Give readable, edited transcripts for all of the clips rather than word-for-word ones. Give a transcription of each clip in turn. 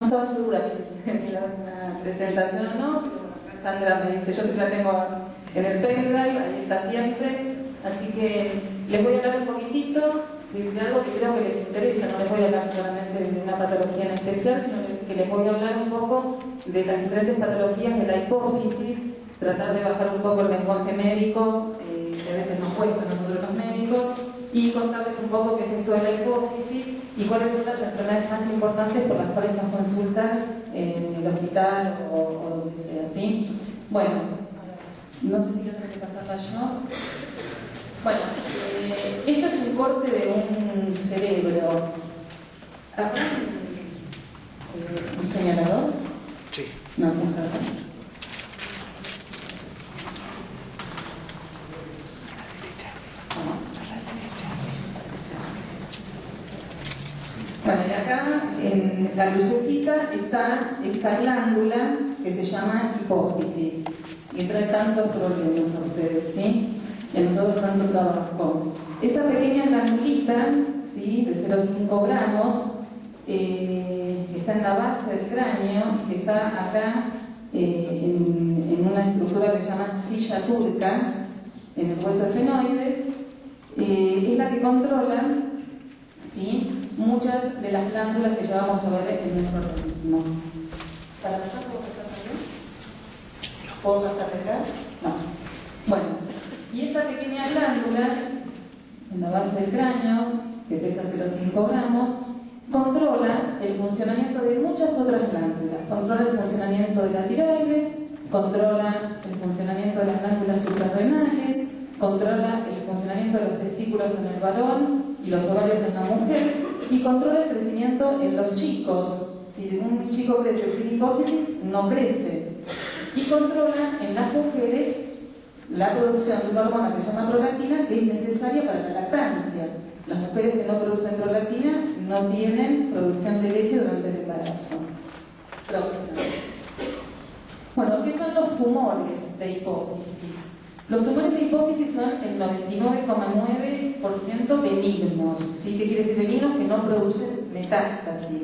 No estaba segura si era una presentación o no, pero Sandra me dice, yo sí la tengo en el pendrive, ahí está siempre, así que les voy a hablar un poquitito de algo que creo que les interesa. No les voy a hablar solamente de una patología en especial, sino que les voy a hablar un poco de las diferentes patologías de la hipófisis, tratar de bajar un poco el lenguaje médico, que a veces nos cuesta a nosotros los médicos, y contarles un poco qué es esto de la hipófisis y cuáles son las enfermedades más importantes por las cuales nos consultan en el hospital o donde sea, ¿sí? Bueno, no sé si voy a tener que pasarla yo. Bueno, esto es un corte de un cerebro. ¿Habrá un señalador? Sí. No, no. Bueno, y acá en la lucecita está esta glándula que se llama hipófisis y trae tantos problemas a ustedes, ¿sí? Y a nosotros tanto trabajo. Esta pequeña glandulita, ¿sí?, de 0,5 gramos, que está en la base del cráneo, que está acá en una estructura que se llama silla turca, en el hueso efenoides, es la que controla, ¿sí?, muchas de las glándulas que llevamos a ver en nuestro organismo. ¿Para pasar puedo pasar también? ¿Puedo pasar de acá? No. Bueno, y esta pequeña glándula en la base del cráneo, que pesa 0,5 gramos, controla el funcionamiento de muchas otras glándulas. Controla el funcionamiento de la tiroides, controla el funcionamiento de las glándulas suprarrenales, controla el funcionamiento de los testículos en el varón y los ovarios en la mujer, y controla el crecimiento en los chicos. Si un chico crece sin hipófisis, no crece. Y controla en las mujeres la producción de una hormona que se llama prolactina, que es necesaria para la lactancia. Las mujeres que no producen prolactina no tienen producción de leche durante el embarazo. Próxima. Bueno, ¿qué son los tumores de hipófisis? Los tumores de hipófisis son el 99,9% benignos. ¿Sí? ¿Qué quiere decir benignos? Que no producen metástasis.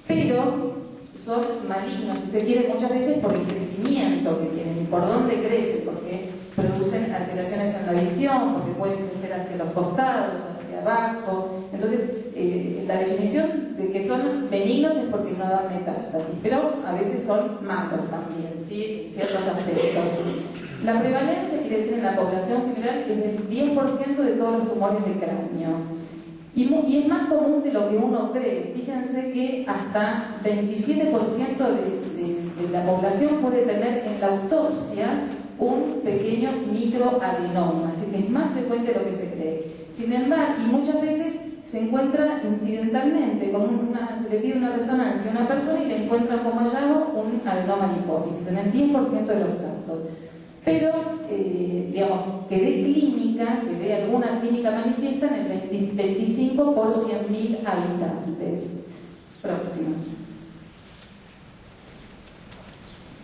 Pero son malignos, si se quiere, muchas veces por el crecimiento que tienen. ¿Y por dónde crecen? Porque producen alteraciones en la visión, porque pueden crecer hacia los costados, hacia abajo. Entonces, la definición de que son benignos es porque no dan metástasis, pero a veces son malos también, ¿sí?, ciertos aspectos. La prevalencia, quiere decir, en la población general, es del 10% de todos los tumores de cráneo. Y es más común de lo que uno cree. Fíjense que hasta 27% de la población puede tener en la autopsia un pequeño microadenoma, así que es más frecuente de lo que se cree. Sin embargo, y muchas veces se encuentra incidentalmente, se le pide una resonancia a una persona y le encuentran como hallazgo un adenoma de hipófisis, en el 10% de los casos. Pero, digamos, que de clínica, que de alguna clínica manifiesta en el 25 por 100.000 habitantes. Próximo.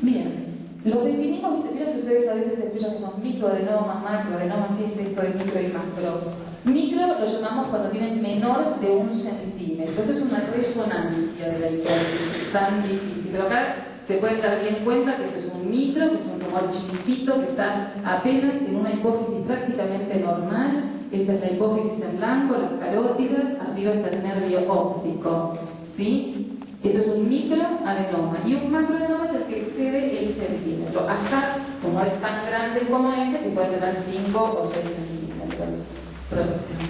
Bien, los definimos, vieron que ustedes a veces escuchan como microadenomas, macroadenomas, ¿qué es esto de micro y macro? Micro lo llamamos cuando tienen menor de 1 centímetro. Esto es una resonancia de la hipófisis, tan difícil. Pero acá se puede dar bien cuenta que esto es un micro, que es un tumor chiquitito, que está apenas en una hipófisis prácticamente normal. Esta es la hipófisis en blanco, las carótidas, arriba está el nervio óptico, ¿sí? Esto es un microadenoma. Y un macroadenoma es el que excede el centímetro, hasta tumores tan grandes como este, que pueden tener 5 o 6 centímetros. Próximo.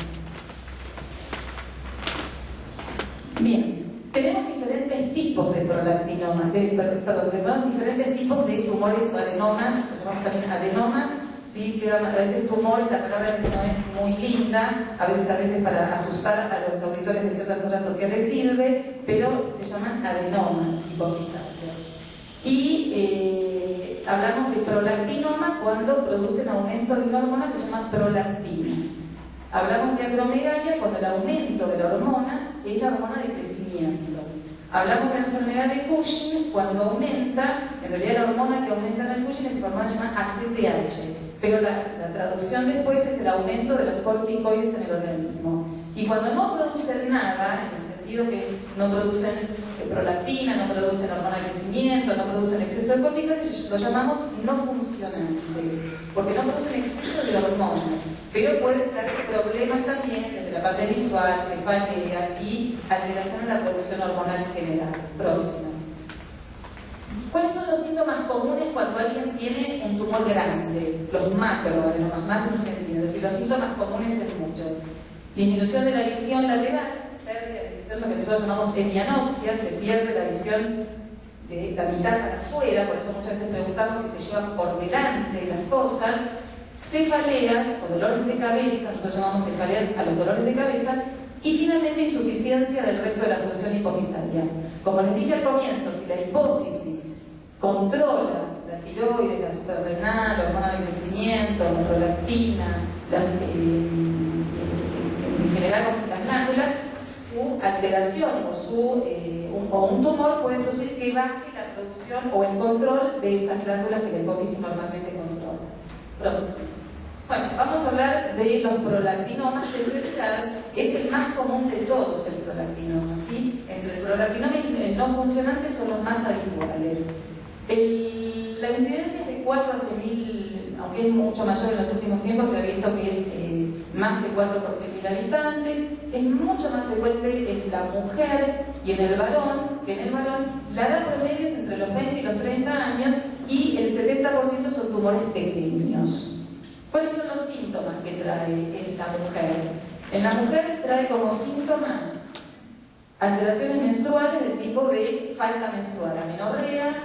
Bien. Tenemos diferentes tipos de prolactinomas, tenemos diferentes tipos de tumores o adenomas, llamamos también adenomas, ¿sí? A veces tumores, la palabra no es muy linda, a veces para asustar a los auditores de ciertas obras sociales sirve, pero se llaman adenomas hipofisáceos. Y hablamos de prolactinoma cuando producen aumento de una hormona que se llama prolactina. Hablamos de acromegalia cuando el aumento de la hormona es la hormona de crecimiento. Hablamos de enfermedad de Cushing cuando aumenta, en realidad la hormona que aumenta en el Cushing es una hormona que se llama ACTH, pero la traducción después es el aumento de los corticoides en el organismo. Y cuando no producen nada, en el sentido que no producen prolactina, no producen hormona de crecimiento, no producen exceso de corticoides, los llamamos no funcionantes, porque no producen exceso de hormonas, pero pueden traer problemas también desde la parte visual, cefaleas y alteración en la producción hormonal general. Próxima. ¿Cuáles son los síntomas comunes cuando alguien tiene un tumor grande? Los macroadenomas, más de 1 centímetro. Y los síntomas comunes son muchos. Disminución de la visión lateral, pérdida de visión, lo que nosotros llamamos hemianopsia, se pierde la visión de la mitad para afuera, por eso muchas veces preguntamos si se llevan por delante las cosas. Cefaleas o dolores de cabeza, nosotros llamamos cefaleas a los dolores de cabeza. Y finalmente insuficiencia del resto de la función hipofisaria. Como les dije al comienzo, si la hipófisis controla la tiroides, la suprarrenal, la hormona de crecimiento, la prolactina, en general las glándulas, su alteración o un tumor puede producir que baje la producción o el control de esas glándulas que la hipófisis normalmente controla. Próximo. Bueno, vamos a hablar de los prolactinomas. En realidad es el más común de todos el prolactinoma, ¿sí? Entre el prolactinoma y el no funcionante son los más habituales. La incidencia es de 4 a 100.000, aunque es mucho mayor en los últimos tiempos, se ha visto que es más de 4 por 100.000 habitantes. Es mucho más frecuente en la mujer y en el varón, que en el varón la edad promedio es entre los 20 y los 30 años y el 70% son tumores pequeños. ¿Cuáles son los síntomas que trae en la mujer? En la mujer trae como síntomas alteraciones menstruales del tipo de falta menstrual, amenorrea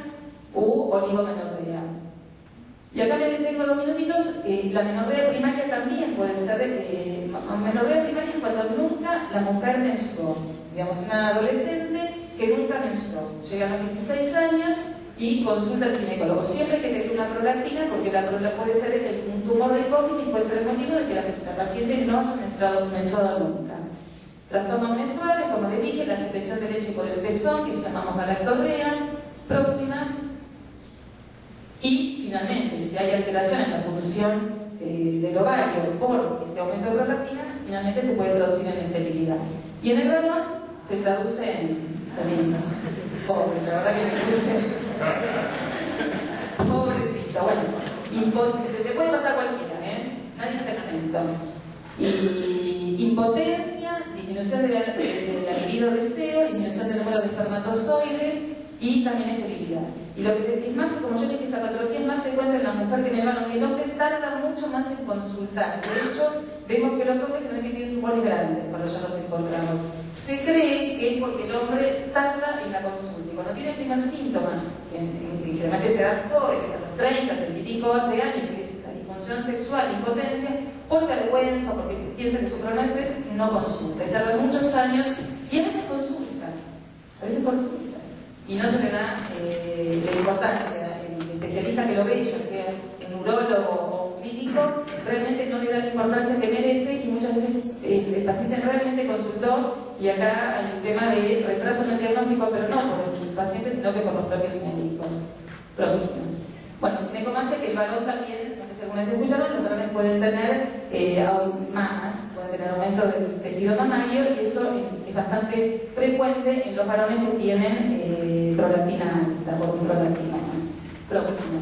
u oligomenorrea. Y acá me detengo 2 minutitos. La menorrea primaria también puede ser, menorrea primaria es cuando nunca la mujer menstruó. Digamos, una adolescente que nunca menstruó. Llega a los 16 años y consulta al ginecólogo. Siempre que te dé una prolactina, porque la puede ser un tumor de hipófisis, puede ser el motivo de que la paciente no haya menstruado nunca. Trastornos menstruales, como les dije, la secreción de leche por el pezón, que llamamos galactorrea. Próxima. Y finalmente, si hay alteración en la función del ovario por este aumento de prolactina, finalmente se puede traducir en esterilidad. Y en el varón se traduce en también, pobre, la verdad que me puse pobrecita. Bueno, le puede pasar a cualquiera, nadie está exento. Y impotencia, disminución de la libido deseo, disminución del número de espermatozoides y también esterilidad. Y lo que es más, como yo dije, esta patología es más frecuente en la mujer que en el varón, que el hombre tarda mucho más en consultar. De hecho, vemos que los hombres generalmente tienen tumores grandes cuando ya los encontramos. Se cree que es porque el hombre tarda en la consulta. Y cuando tiene el primer síntoma, que generalmente se da joven, que es a los 30, 30 y pico de años, que es la disfunción sexual, impotencia, por vergüenza, porque piensa que su problema es estrés, no consulta. Y tarda muchos años y a veces consulta. Y no se le da la importancia. El especialista que lo ve, ya sea un urólogo o un clínico, realmente no le da la importancia que merece y muchas veces el paciente realmente consultó y acá hay un tema de retraso en el diagnóstico, pero no por el paciente, sino que por los propios médicos. Próximo. Bueno, me comentaste que el varón también, no sé si alguna vez escucharon, los varones pueden tener mamas, pueden tener aumento del tejido mamario y eso es bastante frecuente en los varones que tienen prolactina alta, por un prolactinoma. Próximo.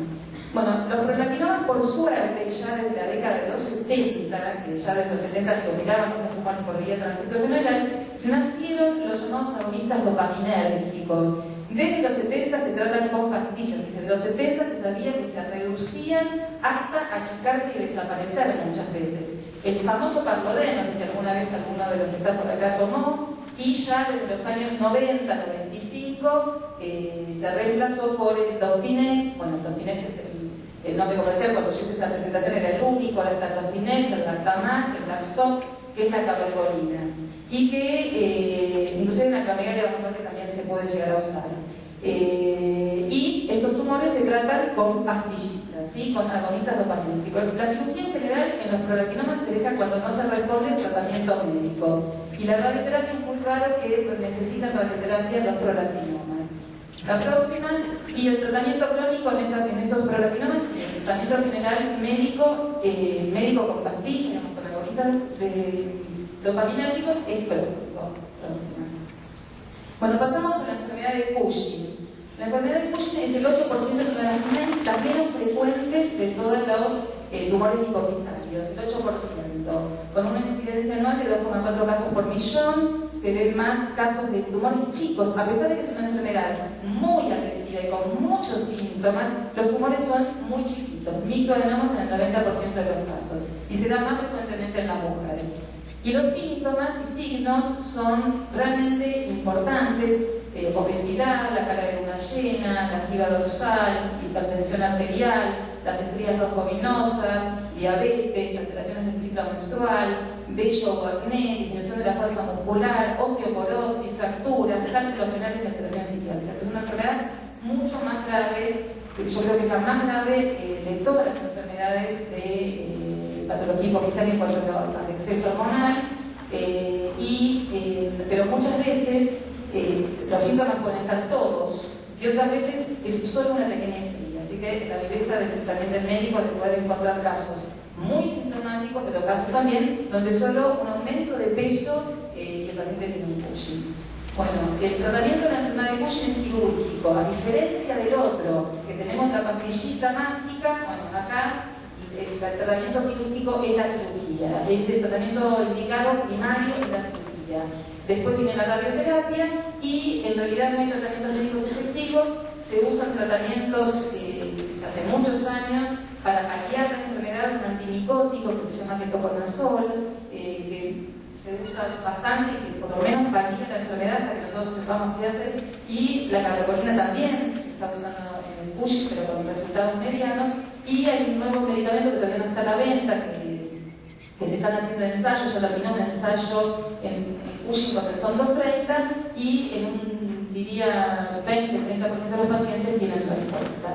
Bueno, los prolactinomas, por suerte, ya desde la década de los 70, que ya desde los 70 se obligaban a los tumores por vía tránsito fenoidal, nacieron los llamados agonistas dopaminérgicos. Desde los 70 se tratan con pastillas, desde los 70 se sabía que se reducían hasta achicarse y desaparecer muchas veces. El famoso Parlodén, no sé si alguna vez alguno de los que está por acá tomó, y ya desde los años 90, 95, se reemplazó por el Dostinex. Bueno, el Dostinex es el nombre comercial, cuando yo hice esta presentación era el único, ahora está el Dostinex, el Lactamax, el Lacstop, que es la cabergolina. Y que inclusive en la acromegalia vamos a ver que también se puede llegar a usar. Y estos tumores se tratan con pastillitas, ¿sí? Con agonistas dopaminérgicos. La cirugía en general en los prolactinomas se deja cuando no se responde al tratamiento médico. Y la radioterapia es muy raro que necesitan radioterapia los prolactinomas. La próxima, y el tratamiento crónico en estos prolactinomas, el tratamiento general médico con pastillas, con agonistas dopaminérgicos es crónico. Bueno, pasamos a la enfermedad de Cushing. La enfermedad de Cushing es el 8% de las menos frecuentes de todos los tumores hipofisarios, el 8%, con una incidencia anual de 2,4 casos por millón. Se ven más casos de tumores chicos, a pesar de que es una enfermedad muy agresiva y con muchos síntomas, los tumores son muy chiquitos, microadenomas en el 90% de los casos, y se da más frecuentemente en la mujer. Y los síntomas y signos son realmente importantes: obesidad, la cara de luna llena, la jiba dorsal, hipertensión arterial, las estrías rojovinosas, diabetes, alteraciones del ciclo menstrual, vello o acné, disminución de la fuerza muscular, osteoporosis, fracturas, cálculos renales y alteraciones psiquiátricas. Es una enfermedad mucho más grave, yo creo que es la más grave de todas las enfermedades de patología hipofisaria en cuanto al exceso hormonal, pero muchas veces los síntomas pueden estar todos y otras veces es solo una pequeña estría. Así que la viveza también del médico de poder encontrar casos muy sintomáticos, pero casos también donde solo un aumento de peso y el paciente tiene un Cushing. Bueno, el tratamiento de la enfermedad de Cushing es quirúrgico, a diferencia del otro, que tenemos la pastillita mágica. Bueno, acá el tratamiento quirúrgico es la cirugía, el tratamiento indicado primario es la cirugía. Después viene la radioterapia y en realidad no hay tratamientos médicos efectivos, se usan tratamientos hace muchos años para paliar la enfermedad, un antimicótico que se llama ketoconazol, que se usa bastante y que por lo menos palía la enfermedad para que nosotros sepamos qué hacer, y la carbacolina también se está usando en el Cushing, pero con resultados medianos, y hay un nuevo medicamento que todavía no está a la venta, que se están haciendo ensayos. Ya terminó un ensayo en Cushing con el Son 230 y en un, diría, 20-30% de los pacientes tienen respuesta.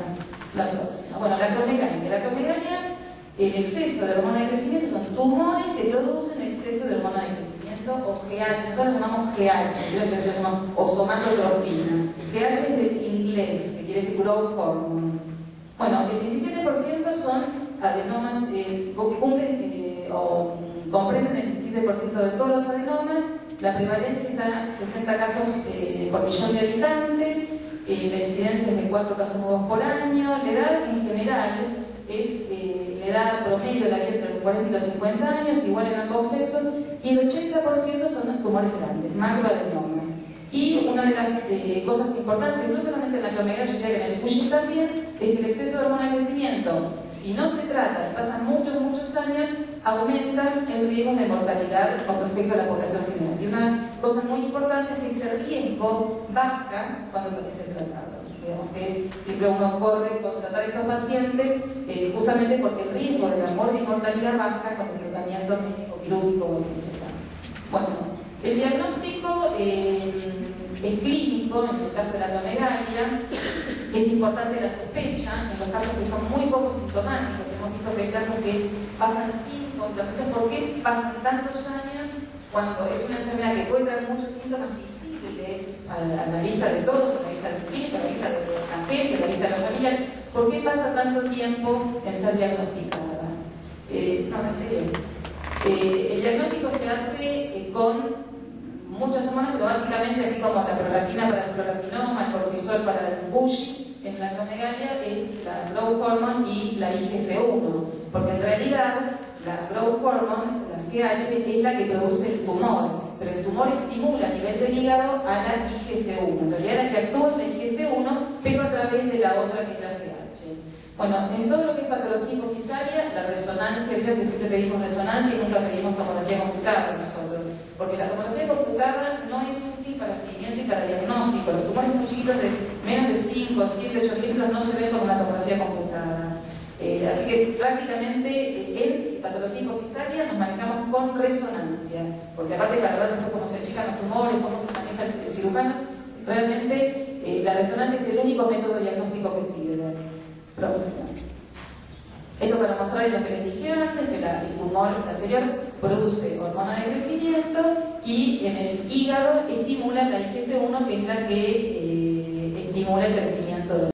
La próxima. Bueno, la acromegalia. La acromegalia, el exceso de hormona de crecimiento, son tumores que producen exceso de hormona de crecimiento, o GH. Nosotros lo llamamos GH, creo que lo llamamos o somatotrofina. GH es del inglés, que quiere decir growth hormone. Bueno, el 17% son adenomas, comprenden el 17% de todos los adenomas. La prevalencia está en 60 casos por millón de habitantes. La incidencia es de 4 casos nuevos por año. La edad en general es la edad promedio de la vida entre los 40 y los 50 años, igual en ambos sexos, y el 80% son los tumores grandes, macroadenomas. Y una de las cosas importantes, no solamente en la acromegalia, yo diría que en el Cushing también, es que el exceso de hormona de crecimiento, si no se trata y pasan muchos años, aumenta el riesgo de mortalidad con respecto a la población general. Y una cosa muy importante es que este riesgo baja cuando el paciente es tratado. Digamos que siempre uno corre con tratar a estos pacientes justamente porque el riesgo de la mortalidad baja con el tratamiento médico, quirúrgico o lo que sea. Bueno, el diagnóstico es clínico. En el caso de la acromegalia es importante la sospecha en los casos que son muy poco sintomáticos. Hemos visto que hay casos que pasan sin contracción. ¿Por qué pasan tantos años cuando es una enfermedad que puede dar muchos síntomas visibles a la vista de todos, a la vista del clínico, a la vista de la gente, a la vista de la familia? ¿Por qué pasa tanto tiempo en ser diagnosticada? El diagnóstico se hace con muchas hormonas, pero básicamente, así como la prolactina para el prolactinoma, el cortisol para el Cushing, en la acromegalia es la growth hormone y la IGF-1, porque en realidad la growth hormone, la GH, es la que produce el tumor, pero el tumor estimula a nivel del hígado a la IGF-1. En realidad la que actúa es la IGF-1, pero a través de la otra que es la GH. Bueno, en todo lo que es patología hipofisaria, la resonancia, creo que siempre pedimos resonancia y nunca pedimos tomografía computada nosotros, porque la tomografía computada no es útil para seguimiento y para diagnóstico. Los tumores muy chiquitos de menos de 5, 7, 8 milímetros no se ven con una tomografía computada. Así que prácticamente en patología hipofisaria nos manejamos con resonancia, porque aparte para ver después cómo se achican los tumores, cómo se maneja el cirujano, realmente la resonancia es el único método diagnóstico que sirve. Próximo. Esto para mostrarles lo que les dije antes, que el tumor anterior produce hormona de crecimiento y en el hígado estimula la IGF-1, que es la que estimula el crecimiento.